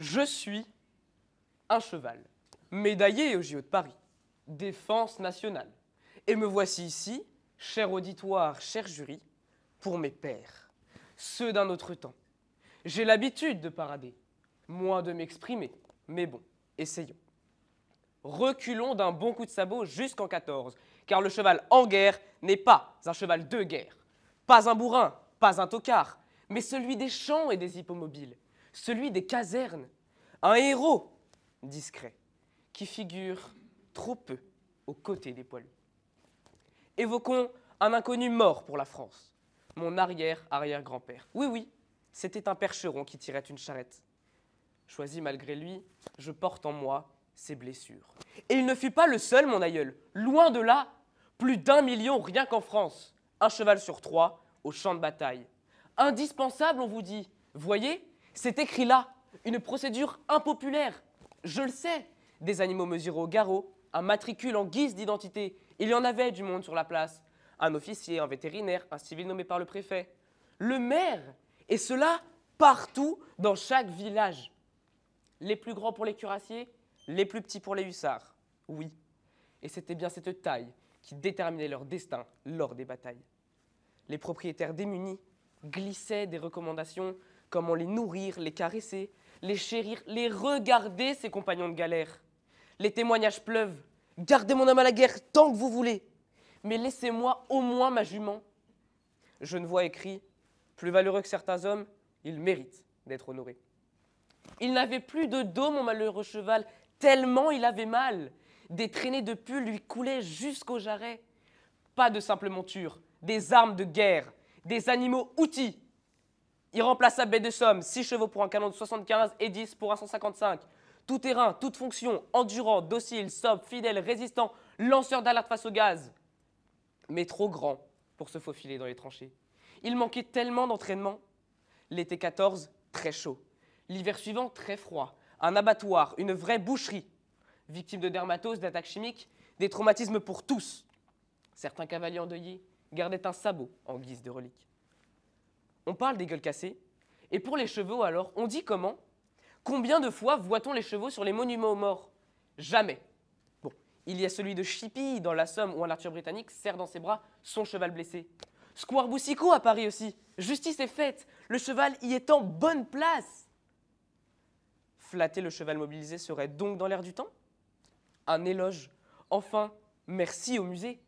Je suis un cheval, médaillé au JO de Paris, défense nationale. Et me voici ici, cher auditoire, cher jury, pour mes pairs, ceux d'un autre temps. J'ai l'habitude de parader, moins de m'exprimer, mais bon, essayons. Reculons d'un bon coup de sabot jusqu'en 14, car le cheval en guerre n'est pas un cheval de guerre. Pas un bourrin, pas un tocard, mais celui des champs et des hippomobiles, celui des casernes. Un héros discret, qui figure trop peu aux côtés des poilus. Évoquons un inconnu mort pour la France, mon arrière-arrière-grand-père. Oui, oui, c'était un percheron qui tirait une charrette. Choisi malgré lui, je porte en moi ses blessures. Et il ne fut pas le seul, mon aïeul. Loin de là, plus d'1 million rien qu'en France. Un cheval sur 3 au champ de bataille. Indispensable, on vous dit. Voyez, c'est écrit là. Une procédure impopulaire. Je le sais. Des animaux mesurés au garrot, un matricule en guise d'identité. Il y en avait du monde sur la place. Un officier, un vétérinaire, un civil nommé par le préfet. Le maire. Et cela partout dans chaque village. Les plus grands pour les cuirassiers, les plus petits pour les hussards. Oui, et c'était bien cette taille qui déterminait leur destin lors des batailles. Les propriétaires démunis glissaient des recommandations, comment les nourrir, les caresser, les chérir, les regarder, ses compagnons de galère. Les témoignages pleuvent. Gardez mon homme à la guerre tant que vous voulez, mais laissez-moi au moins ma jument. Je ne vois écrit, plus valeureux que certains hommes, il mérite d'être honoré. Il n'avait plus de dos, mon malheureux cheval, tellement il avait mal. Des traînées de pull lui coulaient jusqu'au jarret. Pas de simple monture, des armes de guerre, des animaux outils. Irremplaçable bête de somme, 6 chevaux pour un canon de 75 et 10 pour un 155. Tout terrain, toute fonction, endurant, docile, sobre, fidèle, résistant, lanceur d'alerte face au gaz. Mais trop grand pour se faufiler dans les tranchées. Il manquait tellement d'entraînement. L'été 14, très chaud. L'hiver suivant, très froid. Un abattoir, une vraie boucherie. Victime de dermatose, d'attaques chimiques, des traumatismes pour tous. Certains cavaliers endeuillés gardaient un sabot en guise de relique. On parle des gueules cassées. Et pour les chevaux, alors, on dit comment? Combien de fois voit-on les chevaux sur les monuments aux morts? Jamais. Bon, il y a celui de Chippy dans la Somme où un archer britannique serre dans ses bras son cheval blessé. Square Boussicot à Paris aussi. Justice est faite. Le cheval y est en bonne place. Flatter le cheval mobilisé serait donc dans l'air du temps? Un éloge. Enfin, merci au musée.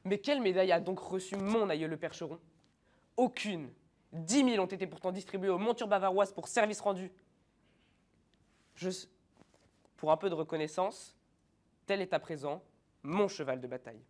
Mais quelle médaille a donc reçu mon aïeul le percheron? Aucune. 10 000 ont été pourtant distribués aux montures bavaroises pour service rendu. Pour un peu de reconnaissance, tel est à présent mon cheval de bataille.